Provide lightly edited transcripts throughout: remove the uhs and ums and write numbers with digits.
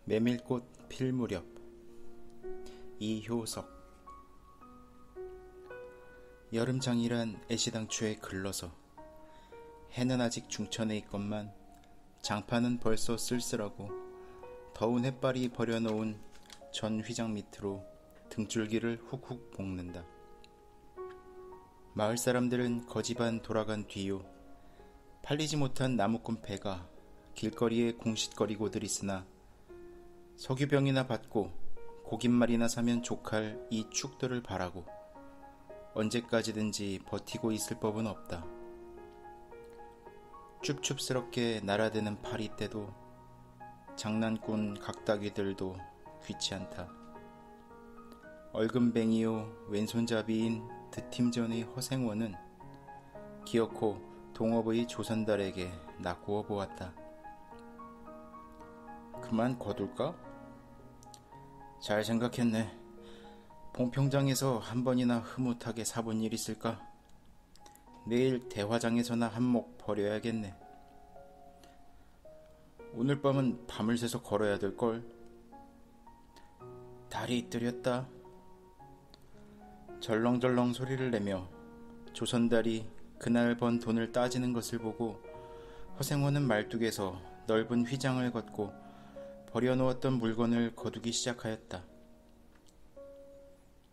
메밀꽃 필 무렵. 이효석. 여름장이란 애시당초에 글러서 해는 아직 중천에 있건만 장판은 벌써 쓸쓸하고 더운 햇발이 버려놓은 전 휘장 밑으로 등줄기를 훅훅 볶는다. 마을 사람들은 거지반 돌아간 뒤요 팔리지 못한 나무꾼 배가 길거리에 궁싯거리고들 있으나 석유병이나 받고 고깃말이나 사면 족할 이 축들을 바라고 언제까지든지 버티고 있을 법은 없다. 춥춥스럽게 날아드는 파리떼도 장난꾼 각다귀들도 귀치 않다. 얼금뱅이요 왼손잡이인 드팀전의 허생원은 기어코 동업의 조선달에게 나꾸어 보았다. 그만 거둘까? 잘 생각했네. 봉평장에서 한 번이나 흐뭇하게 사본 일 있을까? 내일 대화장에서나 한몫 버려야겠네. 오늘 밤은 밤을 새서 걸어야 될걸. 달이 뜨렸다. 절렁절렁 소리를 내며 조선달이 그날 번 돈을 따지는 것을 보고 허생원은 말뚝에서 넓은 휘장을 걷고 버려놓았던 물건을 거두기 시작하였다.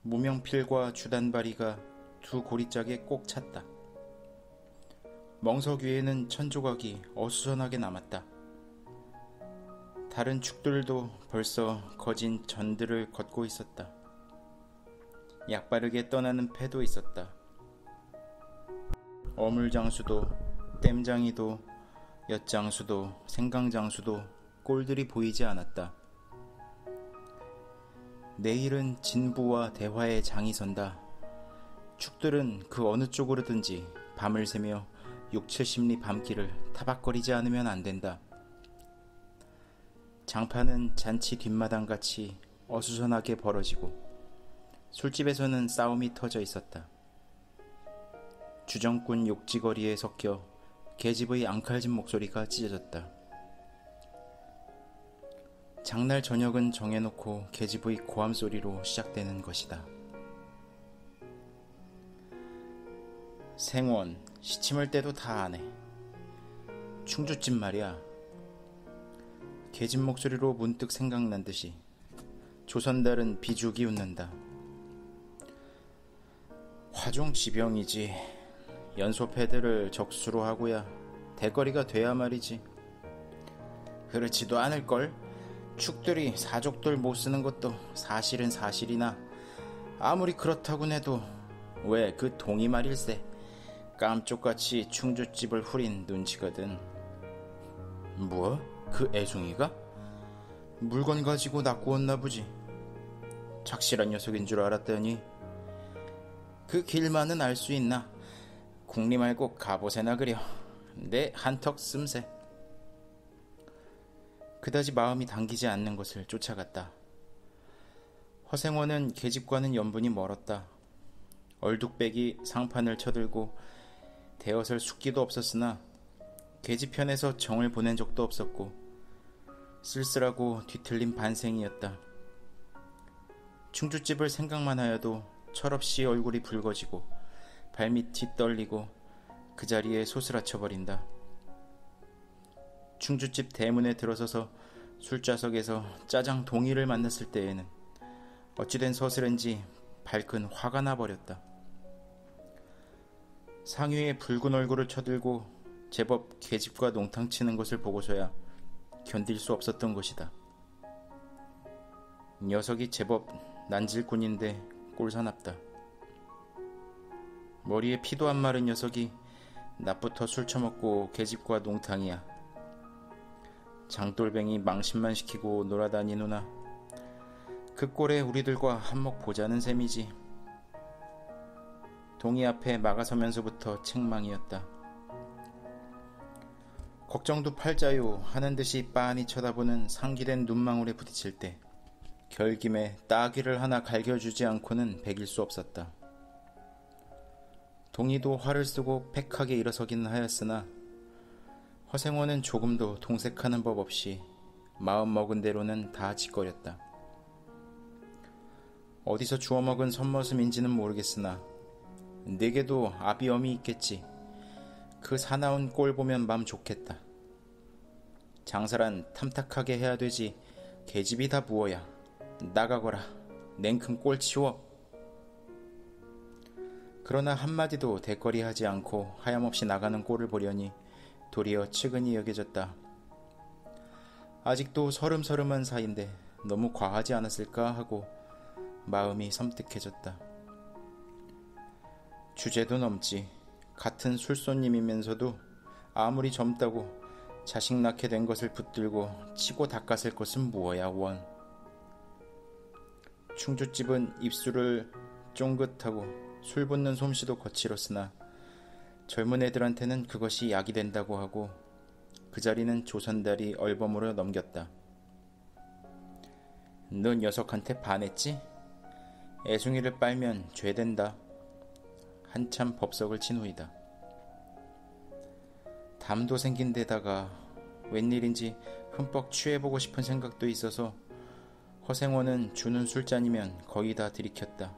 무명필과 주단바리가 두 고리짝에 꼭 찼다. 멍석 위에는 천조각이 어수선하게 남았다. 다른 축들도 벌써 거진 전들을 걷고 있었다. 약바르게 떠나는 패도 있었다. 어물장수도 땜장이도 엿장수도 생강장수도 꼴들이 보이지 않았다. 내일은 진부와 대화의 장이 선다. 축들은 그 어느 쪽으로든지 밤을 새며 6,70리 밤길을 타박거리지 않으면 안 된다. 장판은 잔치 뒷마당같이 어수선하게 벌어지고 술집에서는 싸움이 터져 있었다. 주정꾼 욕지거리에 섞여 계집의 앙칼진 목소리가 찢어졌다. 장날 저녁은 정해놓고 계집의 고함소리로 시작되는 것이다. 생원, 시침을 때도 다 안 해. 충주집 말이야. 계집 목소리로 문득 생각난 듯이 조선달은 비죽이 웃는다. 화종지병이지. 연소패들을 적수로 하고야 대거리가 돼야 말이지. 그렇지도 않을걸? 축들이 사족들 못 쓰는 것도 사실은 사실이나 아무리 그렇다곤 해도 왜 그 동이 말일세. 깜쪽같이 충주집을 후린 눈치거든. 뭐? 그 애송이가? 물건 가지고 낚고왔나 보지. 착실한 녀석인 줄 알았더니. 그 길만은 알 수 있나? 궁리 말고 갑옷에나 그려. 내 한턱 씀새. 그다지 마음이 당기지 않는 것을 쫓아갔다. 허생원은 계집과는 연분이 멀었다. 얼룩배기 상판을 쳐들고 대엿을 숙기도 없었으나 계집편에서 정을 보낸 적도 없었고 쓸쓸하고 뒤틀린 반생이었다. 충주집을 생각만 하여도 철없이 얼굴이 붉어지고 발밑이 떨리고 그 자리에 소스라쳐버린다. 충주집 대문에 들어서서 술좌석에서 짜장 동이를 만났을 때에는 어찌된 서슬인지 발큰 화가 나버렸다. 상위에 붉은 얼굴을 쳐들고 제법 계집과 농탕치는 것을 보고서야 견딜 수 없었던 것이다. 녀석이 제법 난질꾼인데 꼴사납다. 머리에 피도 안 마른 녀석이 낮부터 술 처먹고 계집과 농탕이야. 장돌뱅이 망신만 시키고 놀아다니누나 그 꼴에 우리들과 한몫 보자는 셈이지. 동이 앞에 막아서면서부터 책망이었다. 걱정도 팔자요 하는 듯이 빤히 쳐다보는 상기된 눈망울에 부딪힐 때 결김에 따귀를 하나 갈겨주지 않고는 배길 수 없었다. 동이도 화를 쓰고 팩하게 일어서기는 하였으나 허생원은 조금도 동색하는 법 없이 마음 먹은 대로는 다 짓거렸다. 어디서 주워먹은 손머슴인지는 모르겠으나 내게도 아비엄이 있겠지. 그 사나운 꼴 보면 맘 좋겠다. 장사란 탐탁하게 해야 되지. 계집이 다 무어야. 나가거라. 냉큼 꼴 치워. 그러나 한마디도 대거리하지 않고 하염없이 나가는 꼴을 보려니 도리어 측은히 여겨졌다. 아직도 서름서름한 사이인데 너무 과하지 않았을까 하고 마음이 섬뜩해졌다. 주제도 넘지. 같은 술손님이면서도 아무리 젊다고 자식 낳게 된 것을 붙들고 치고 닦았을 것은 무어야 원. 충주집은 입술을 쫑긋하고 술 붓는 솜씨도 거칠었으나 젊은 애들한테는 그것이 약이 된다고 하고 그 자리는 조선달이 얼버무려 넘겼다. 너 녀석한테 반했지? 애송이를 빨면 죄된다. 한참 법석을 친 후이다. 담도 생긴 데다가 웬일인지 흠뻑 취해보고 싶은 생각도 있어서 허생원은 주는 술잔이면 거의 다 들이켰다.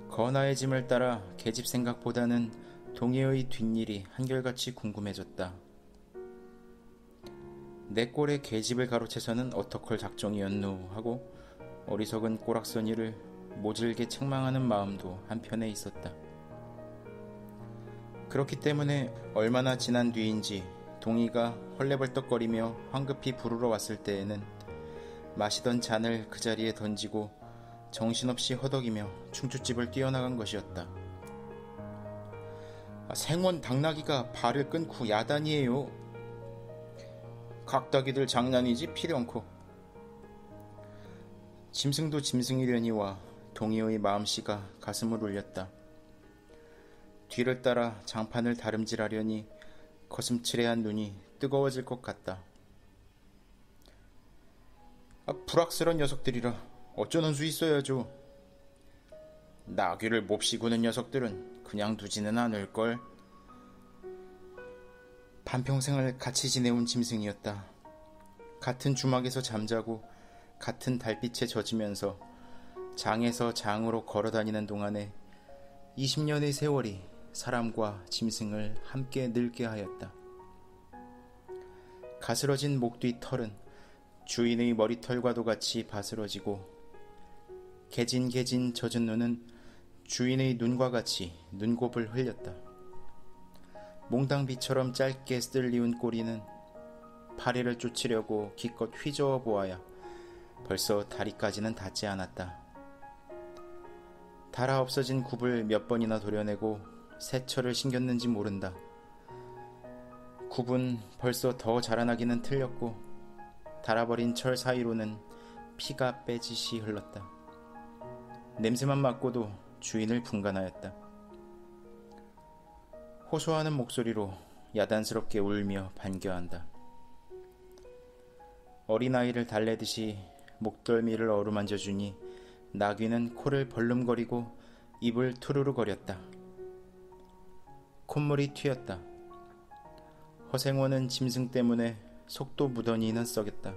건아의 짐을 따라 계집 생각보다는 동해의 뒷일이 한결같이 궁금해졌다. 내 꼴에 계집을 가로채서는 어떡할 작정이었누 하고 어리석은 꼬락서니를 모질게 책망하는 마음도 한편에 있었다. 그렇기 때문에 얼마나 지난 뒤인지 동희가 헐레벌떡거리며 황급히 부르러 왔을 때에는 마시던 잔을 그 자리에 던지고 정신없이 허덕이며 충주집을 뛰어나간 것이었다. 생원 당나귀가 발을 끊고 야단이에요. 각다기들 장난이지 필연코. 짐승도 짐승이려니와 동희의 마음씨가 가슴을 울렸다. 뒤를 따라 장판을 다름질하려니 거슴츠레한 눈이 뜨거워질 것 같다. 불악스런 녀석들이라 어쩌는 수 있어야죠. 나귀를 몹시 구는 녀석들은 그냥 두지는 않을걸. 반평생을 같이 지내온 짐승이었다. 같은 주막에서 잠자고 같은 달빛에 젖으면서 장에서 장으로 걸어다니는 동안에 20년의 세월이 사람과 짐승을 함께 늙게 하였다. 가스러진 목 뒤 털은 주인의 머리털과도 같이 바스러지고 개진 젖은 눈은 주인의 눈과 같이 눈곱을 흘렸다. 몽당비처럼 짧게 쓸리운 꼬리는 파리를 쫓으려고 기껏 휘저어 보아야 벌써 다리까지는 닿지 않았다. 달아 없어진 굽을 몇 번이나 도려내고 새철을 신겼는지 모른다. 굽은 벌써 더 자라나기는 틀렸고 달아버린 철 사이로는 피가 빼지시 흘렀다. 냄새만 맡고도 주인을 분간하였다. 호소하는 목소리로 야단스럽게 울며 반겨한다. 어린아이를 달래듯이 목덜미를 어루만져주니 나귀는 코를 벌름거리고 입을 투루루거렸다. 콧물이 튀었다. 허생원은 짐승 때문에 속도 무던히는 썩였다.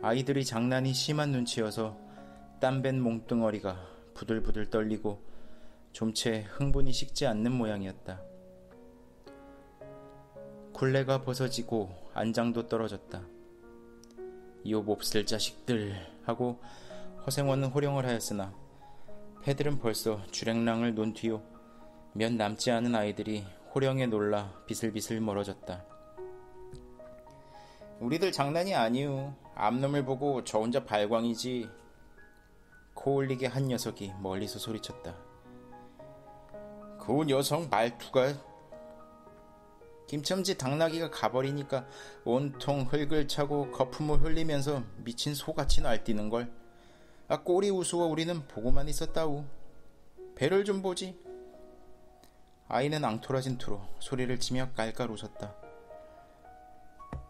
아이들이 장난이 심한 눈치여서 땀밴 몽뚱어리가 부들부들 떨리고 좀채 흥분이 식지 않는 모양이었다. 굴레가 벗어지고 안장도 떨어졌다. 이 몹쓸 자식들 하고 허생원은 호령을 하였으나 패들은 벌써 주랭랑을 논 뒤요 몇 남지 않은 아이들이 호령에 놀라 비슬비슬 멀어졌다. 우리들 장난이 아니오. 암놈을 보고 저 혼자 발광이지. 코 올리게 한 녀석이 멀리서 소리쳤다. 그 녀석 말투가. 김첨지 당나귀가 가버리니까 온통 흙을 차고 거품을 흘리면서 미친 소같이 날뛰는걸. 꼴이 우스워 우리는 보고만 있었다우. 배를 좀 보지. 아이는 앙토라진 투로 소리를 치며 깔깔 웃었다.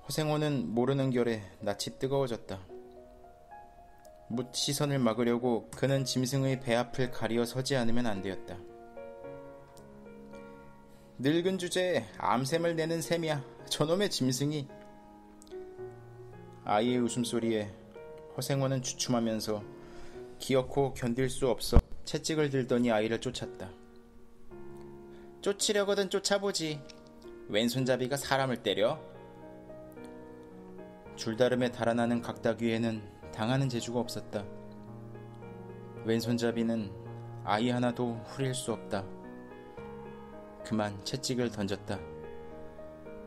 허생호는 모르는 결에 낯이 뜨거워졌다. 묻 시선을 막으려고 그는 짐승의 배 앞을 가리어 서지 않으면 안 되었다. 늙은 주제에 암샘을 내는 셈이야. 저놈의 짐승이. 아이의 웃음소리에 허생원은 주춤하면서 기어코 견딜 수 없어 채찍을 들더니 아이를 쫓았다. 쫓으려거든 쫓아보지. 왼손잡이가 사람을 때려? 줄다름에 달아나는 각다귀에는 당하는 재주가 없었다. 왼손잡이는 아이 하나도 후릴 수 없다. 그만 채찍을 던졌다.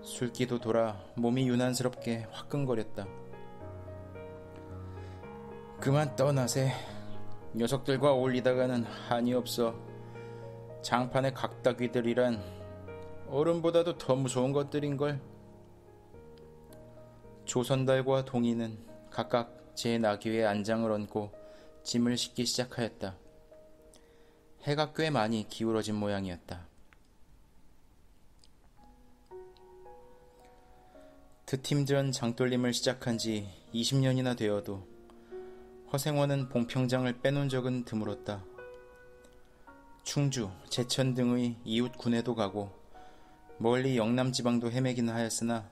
술기도 돌아 몸이 유난스럽게 화끈거렸다. 그만 떠나세. 녀석들과 어울리다가는 한이 없어. 장판의 각다귀들이란 어른보다도 더 무서운 것들인걸. 조선달과 동이는 각각 제 나귀에 안장을 얹고 짐을 싣기 시작하였다. 해가 꽤 많이 기울어진 모양이었다. 드팀전 장돌림을 시작한 지 20년이나 되어도 허생원은 봉평장을 빼놓은 적은 드물었다. 충주, 제천 등의 이웃 군에도 가고 멀리 영남지방도 헤매긴 하였으나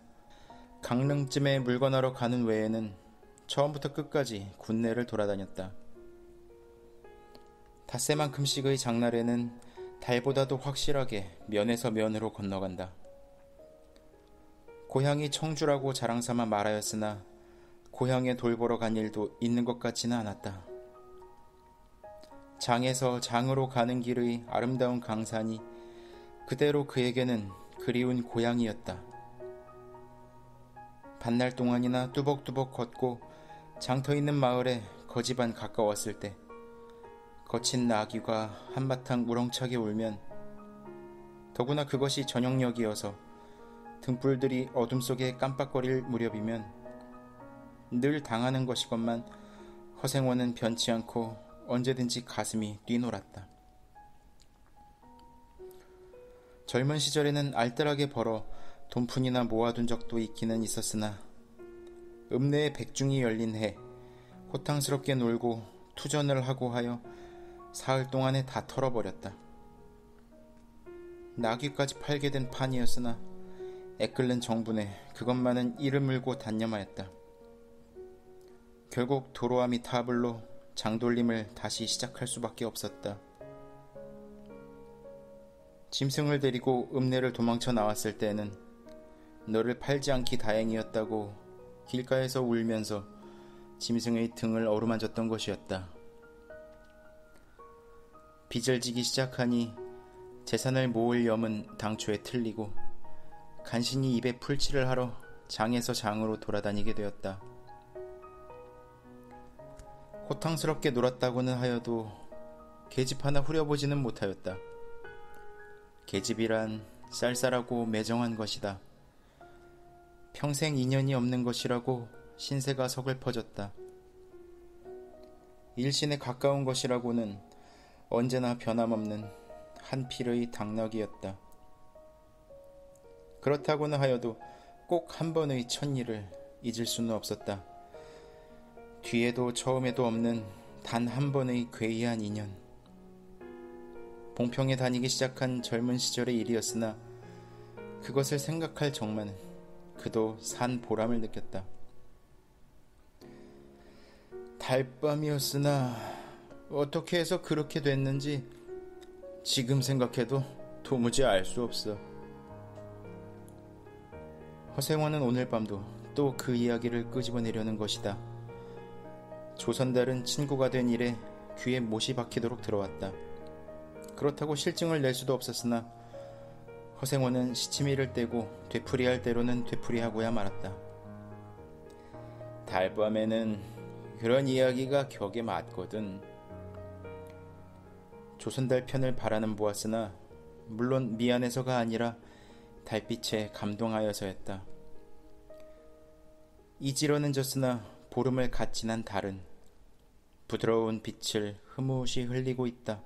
강릉쯤에 물건하러 가는 외에는 처음부터 끝까지 군내를 돌아다녔다. 닷새만큼씩의 장날에는 달보다도 확실하게 면에서 면으로 건너간다. 고향이 청주라고 자랑삼아 말하였으나 고향에 돌보러 간 일도 있는 것 같지는 않았다. 장에서 장으로 가는 길의 아름다운 강산이 그대로 그에게는 그리운 고향이었다. 반날 동안이나 뚜벅뚜벅 걷고 장터 있는 마을에 거지반 가까웠을 때 거친 나귀가 한바탕 우렁차게 울면, 더구나 그것이 저녁녘이어서 등불들이 어둠 속에 깜빡거릴 무렵이면 늘 당하는 것이건만 허생원은 변치 않고 언제든지 가슴이 뛰놀았다. 젊은 시절에는 알뜰하게 벌어 돈푼이나 모아둔 적도 있기는 있었으나 읍내에 백중이 열린 해 호탕스럽게 놀고 투전을 하고 하여 사흘 동안에 다 털어버렸다. 나귀까지 팔게 된 판이었으나 애끓는 정분에 그것만은 이를 물고 단념하였다. 결국 도로아미 타블로 장돌림을 다시 시작할 수밖에 없었다. 짐승을 데리고 읍내를 도망쳐 나왔을 때는 너를 팔지 않기 다행이었다고 길가에서 울면서 짐승의 등을 어루만졌던 것이었다. 빚을 지기 시작하니 재산을 모을 염은 당초에 틀리고 간신히 입에 풀칠을 하러 장에서 장으로 돌아다니게 되었다. 호탕스럽게 놀았다고는 하여도 계집 하나 후려보지는 못하였다. 계집이란 쌀쌀하고 매정한 것이다. 평생 인연이 없는 것이라고 신세가 서글퍼졌다. 일신에 가까운 것이라고는 언제나 변함없는 한 필의 당나귀였다. 그렇다고는 하여도 꼭 한 번의 첫일을 잊을 수는 없었다. 뒤에도 처음에도 없는 단 한 번의 괴이한 인연. 봉평에 다니기 시작한 젊은 시절의 일이었으나 그것을 생각할 적만은 그도 산 보람을 느꼈다. 달밤이었으나 어떻게 해서 그렇게 됐는지 지금 생각해도 도무지 알 수 없어. 허생원은 오늘 밤도 또 그 이야기를 끄집어내려는 것이다. 조선달은 친구가 된 일에 귀에 못이 박히도록 들어왔다. 그렇다고 실증을 낼 수도 없었으나 허생원은 시치미를 떼고 되풀이할 대로는 되풀이하고야 말았다. 달밤에는 그런 이야기가 격에 맞거든. 조선달 편을 바라는 보았으나 물론 미안해서가 아니라 달빛에 감동하여서였다. 이지러는 졌으나 보름을 갓 지난 달은 부드러운 빛을 흐뭇이 흘리고 있다.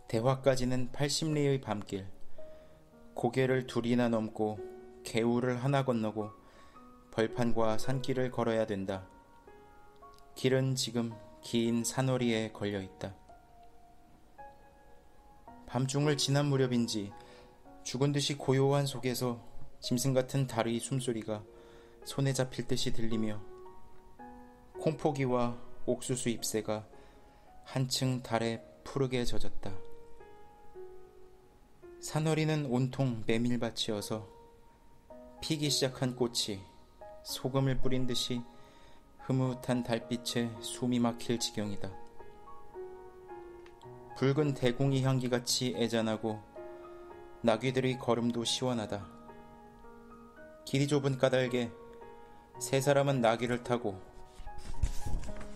대화까지는 80리의 밤길, 고개를 둘이나 넘고 개울을 하나 건너고 벌판과 산길을 걸어야 된다. 길은 지금 긴 산허리에 걸려있다. 밤중을 지난 무렵인지 죽은 듯이 고요한 속에서 짐승 같은 달의 숨소리가 손에 잡힐 듯이 들리며 콩포기와 옥수수 잎새가 한층 달에 푸르게 젖었다. 산허리는 온통 메밀밭이어서 피기 시작한 꽃이 소금을 뿌린 듯이 흐뭇한 달빛에 숨이 막힐 지경이다. 붉은 대궁이 향기같이 애잔하고 나귀들의 걸음도 시원하다. 길이 좁은 까닭에 세 사람은 나귀를 타고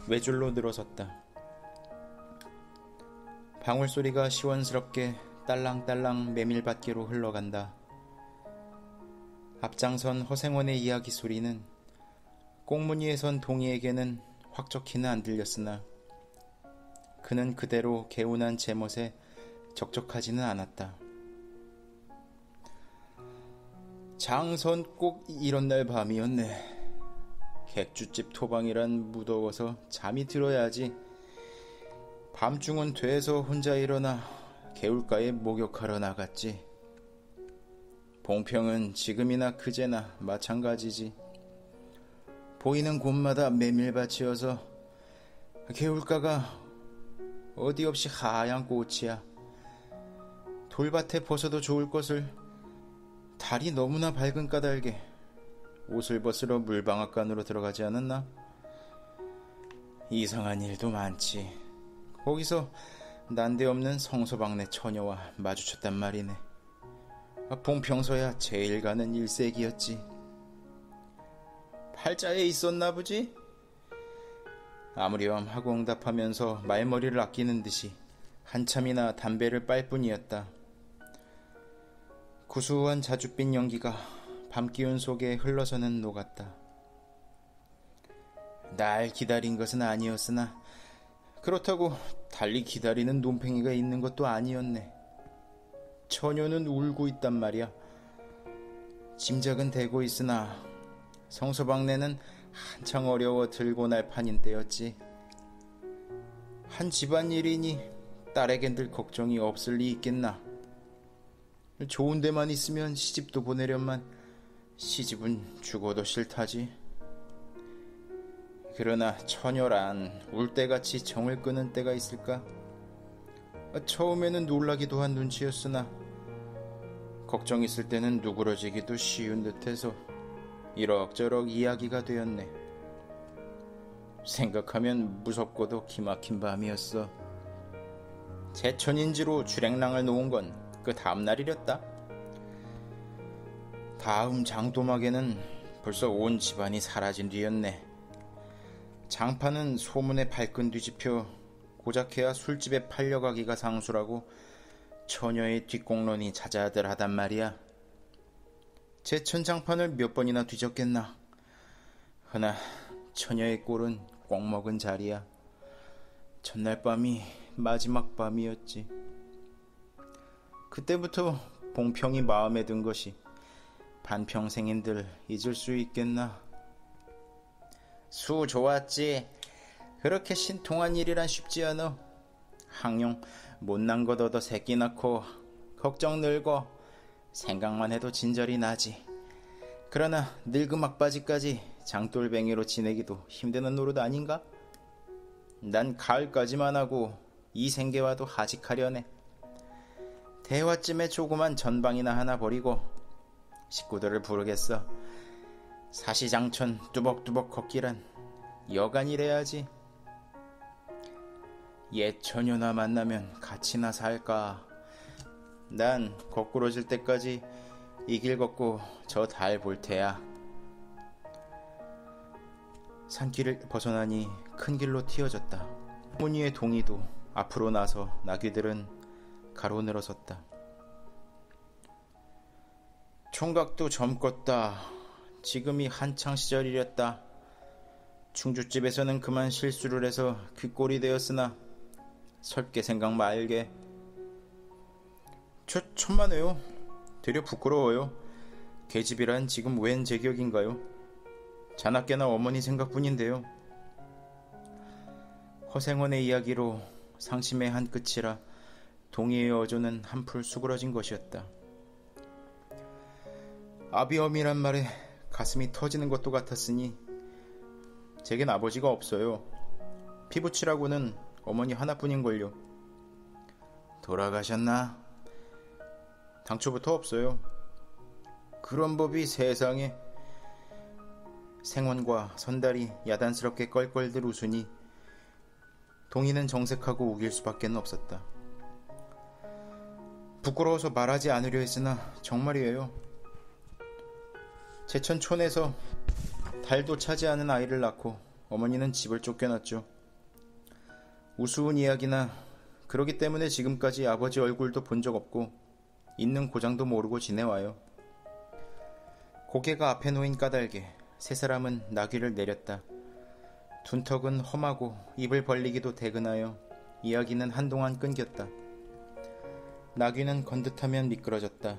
외줄로 늘어섰다. 방울소리가 시원스럽게 딸랑딸랑 메밀밭계로 흘러간다. 앞장선 허생원의 이야기 소리는 꽁무니에 선 동이에게는 확적히는 안 들렸으나 그는 그대로 개운한 제멋에 적적하지는 않았다. 장선 꼭 이런 날 밤이었네. 객주집 토방이란 무더워서 잠이 들어야지. 밤중은 돼서 혼자 일어나 개울가에 목욕하러 나갔지. 봉평은 지금이나 그제나 마찬가지지. 보이는 곳마다 메밀밭이어서 개울가가 어디 없이 하얀 꽃이야. 돌밭에 벗어도 좋을 것을 달이 너무나 밝은 까닭에 옷을 벗으러 물방앗간으로 들어가지 않았나? 이상한 일도 많지. 거기서 난데없는 성소방네 처녀와 마주쳤단 말이네. 봉평서야 제일 가는 일색이었지. 팔자에 있었나 보지? 아무렴 하고 응답하면서 말머리를 아끼는 듯이 한참이나 담배를 빨 뿐이었다. 구수한 자줏빛 연기가 밤기운 속에 흘러서는 녹았다. 날 기다린 것은 아니었으나 그렇다고 달리 기다리는 논팽이가 있는 것도 아니었네. 처녀는 울고 있단 말이야. 짐작은 되고 있으나 성서방네는 한창 어려워 들고 날 판인 때였지. 한 집안일이니 딸에겐 들 걱정이 없을 리 있겠나. 좋은 데만 있으면 시집도 보내련만 시집은 죽어도 싫다지. 그러나 처녀란 울 때같이 정을 끄는 때가 있을까? 처음에는 놀라기도 한 눈치였으나 걱정 있을 때는 누그러지기도 쉬운 듯해서 이럭저럭 이야기가 되었네. 생각하면 무섭고도 기막힌 밤이었어. 제천인지로 주랭랑을 놓은 건 그 다음날이렸다. 다음 장도막에는 벌써 온 집안이 사라진 뒤였네. 장판은 소문에 발끈 뒤집혀 고작해야 술집에 팔려가기가 상수라고 처녀의 뒷공론이 자자들하단 말이야. 제천 장판을 몇 번이나 뒤졌겠나. 허나 처녀의 꼴은 꼭 먹은 자리야. 전날 밤이 마지막 밤이었지. 그때부터 봉평이 마음에 든 것이 반평생인들 잊을 수 있겠나. 수 좋았지. 그렇게 신통한 일이란 쉽지 않아. 항용 못난 것 얻어 새끼 낳고 걱정 늘고 생각만 해도 진절이 나지. 그러나 늙은 막바지까지 장돌뱅이로 지내기도 힘드는 노릇 아닌가? 난 가을까지만 하고 이 생계와도 하직하려네. 대화쯤에 조그만 전방이나 하나 버리고 식구들을 부르겠어. 사시장천 뚜벅뚜벅 걷기란 여간이래야지. 옛 처녀나 만나면 같이나 살까. 난 거꾸러질 때까지 이 길 걷고 저 달 볼 테야. 산길을 벗어나니 큰 길로 튀어졌다. 문위의 동이도 앞으로 나서 나귀들은 가로늘어섰다. 총각도 젊었다. 지금이 한창 시절이랬다. 충주집에서는 그만 실수를 해서 그 꼴이 되었으나 설게 생각 말게. 천만에요. 되려 부끄러워요. 계집이란 지금 웬 제격인가요? 자나깨나 어머니 생각뿐인데요. 허생원의 이야기로 상심의 한 끝이라 동의의 어조는 한풀 수그러진 것이었다. 아비엄이란 말에 가슴이 터지는 것도 같았으니 제겐 아버지가 없어요. 피부치라고는 어머니 하나뿐인걸요. 돌아가셨나? 당초부터 없어요. 그런 법이 세상에. 생원과 선달이 야단스럽게 껄껄들 웃으니 동희는 정색하고 우길 수밖에 없었다. 부끄러워서 말하지 않으려 했으나 정말이에요. 제천촌에서 달도 차지 않은 아이를 낳고 어머니는 집을 쫓겨났죠. 우스운 이야기나 그러기 때문에 지금까지 아버지 얼굴도 본 적 없고 있는 고장도 모르고 지내와요. 고개가 앞에 놓인 까닭에 세 사람은 나귀를 내렸다. 둔턱은 험하고 입을 벌리기도 대근하여 이야기는 한동안 끊겼다. 나귀는 건듯하면 미끄러졌다.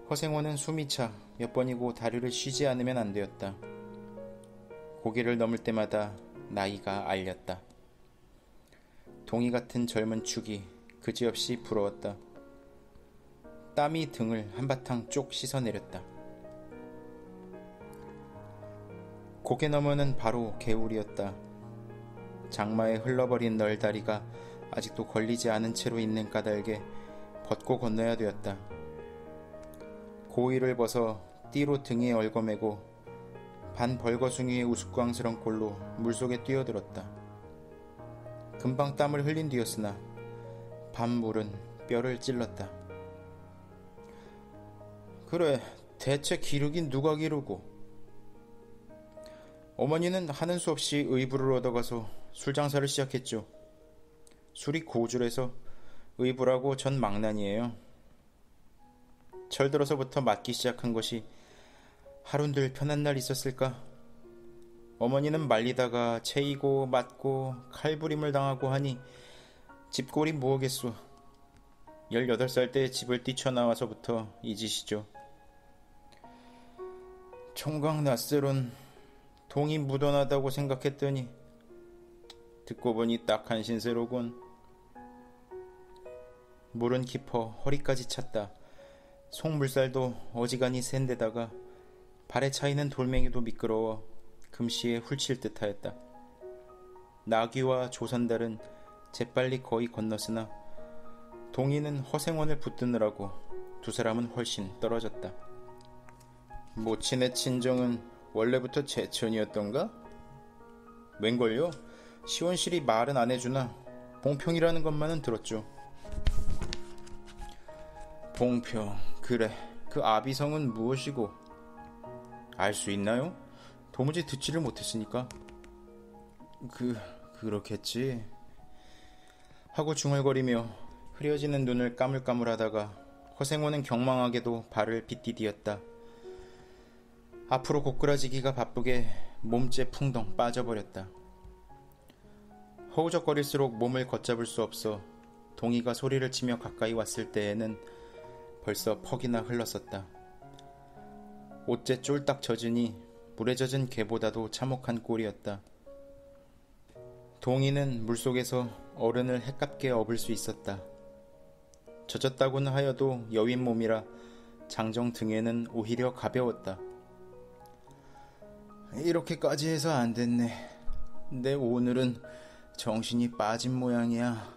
허생원은 숨이 차 몇 번이고 다리를 쉬지 않으면 안 되었다. 고개를 넘을 때마다 나이가 알렸다. 동이 같은 젊은 축이 그지없이 부러웠다. 땀이 등을 한바탕 쪽 씻어내렸다. 고개 너머는 바로 개울이었다. 장마에 흘러버린 널다리가 아직도 걸리지 않은 채로 있는 까닭에 벗고 건너야 되었다. 고의를 벗어 띠로 등에 얽어매고 반 벌거숭이의 우스꽝스런 꼴로 물속에 뛰어들었다. 금방 땀을 흘린 뒤였으나 밤물은 뼈를 찔렀다. 그래, 대체 기르긴 누가 기르고. 어머니는 하는 수 없이 의부를 얻어가서 술장사를 시작했죠. 술이 고줄해서 의부라고 전 망난이에요. 철들어서부터 맞기 시작한 것이 하룬들 편한 날 있었을까? 어머니는 말리다가 채이고 맞고 칼부림을 당하고 하니 집골이 뭐겠소. 18살 때 집을 뛰쳐나와서부터 이 짓이죠. 총각 낯설은 동이 묻어나다고 생각했더니 듣고 보니 딱한 신세로군. 물은 깊어 허리까지 찼다. 속물살도 어지간히 센데다가 발에 차이는 돌멩이도 미끄러워 금시에 훌칠 듯하였다. 나귀와 조선달은 재빨리 거의 건넜으나 동이는 허생원을 붙드느라고 두 사람은 훨씬 떨어졌다. 모친의 친정은 원래부터 제천이었던가? 웬걸요? 시원실이 말은 안 해주나 봉평이라는 것만은 들었죠. 봉평, 그래, 그 아비성은 무엇이고? 알 수 있나요? 도무지 듣지를 못했으니까. 그렇겠지 하고 중얼거리며 흐려지는 눈을 까물까물하다가 허생원은 경망하게도 발을 빗디디었다. 앞으로 고꾸라지기가 바쁘게 몸째 풍덩 빠져버렸다. 허우적거릴수록 몸을 걷잡을 수 없어 동이가 소리를 치며 가까이 왔을 때에는 벌써 퍽이나 흘렀었다. 옷째 쫄딱 젖으니 물에 젖은 개보다도 참혹한 꼴이었다. 동이는 물속에서 어른을 해깝게 업을 수 있었다. 젖었다고는 하여도 여윈 몸이라 장정 등에는 오히려 가벼웠다. 이렇게까지 해서 안 됐네. 내 오늘은 정신이 빠진 모양이야.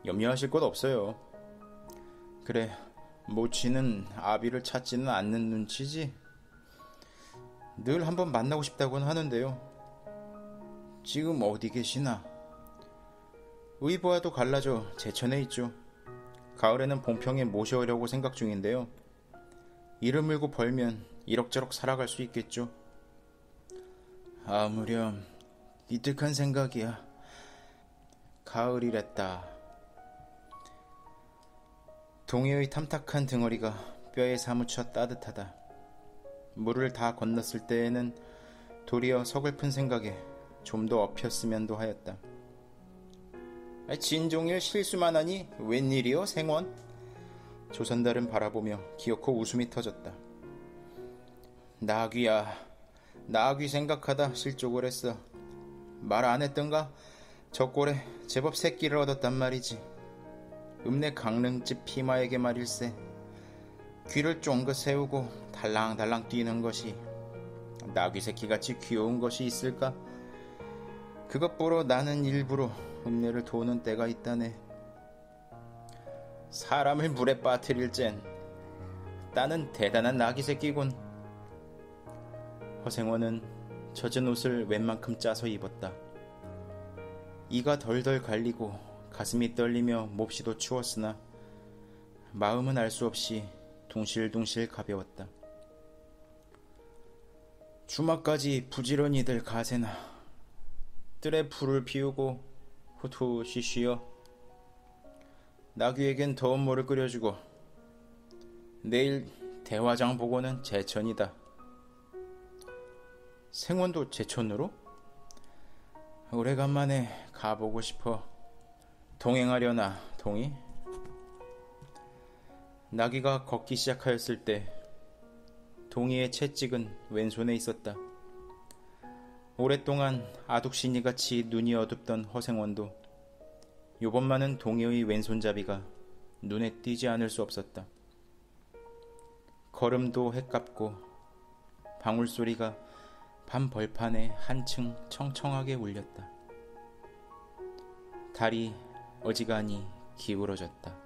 염려하실 것 없어요. 그래, 모치는 아비를 찾지는 않는 눈치지. 늘 한번 만나고 싶다고는 하는데요. 지금 어디 계시나? 의부와도 갈라져 제천에 있죠. 가을에는 봉평에 모셔오려고 생각 중인데요. 이를 물고 벌면 이럭저럭 살아갈 수 있겠죠. 아무렴 기특한 생각이야. 가을이랬다. 동해의 탐탁한 등어리가 뼈에 사무쳐 따뜻하다. 물을 다 건넜을 때에는 도리어 서글픈 생각에 좀 더 엎혔으면도 하였다. 진종일 실수만 하니 웬일이요, 생원? 조선달은 바라보며 기어코 웃음이 터졌다. 나귀야, 나귀 생각하다 실족을 했어. 말 안 했던가? 저 꼴에 제법 새끼를 얻었단 말이지. 읍내 강릉집 피마에게 말일세. 귀를 쫑긋 세우고 달랑달랑 뛰는 것이 나귀 새끼같이 귀여운 것이 있을까? 그것 보러 나는 일부러 읍내를 도는 때가 있다네. 사람을 물에 빠뜨릴 젠 나는 대단한 나귀 새끼군. 허생원은 젖은 옷을 웬만큼 짜서 입었다. 이가 덜덜 갈리고 가슴이 떨리며 몹시도 추웠으나 마음은 알 수 없이 둥실둥실 가벼웠다. 주막까지 부지런히들 가세나. 뜰에 불을 피우고 후투 쉬쉬어. 나귀에겐 더운 물을 끓여주고 내일 대화장 보고는 제천이다. 생원도 제천으로? 오래간만에 가보고 싶어. 동행하려나 동이? 나귀가 걷기 시작하였을 때 동이의 채찍은 왼손에 있었다. 오랫동안 아둑신이같이 눈이 어둡던 허생원도 요번만은 동이의 왼손잡이가 눈에 띄지 않을 수 없었다. 걸음도 헷갑고 방울소리가 밤 벌판에 한층 청청하게 울렸다. 달이 어지간히 기울어졌다.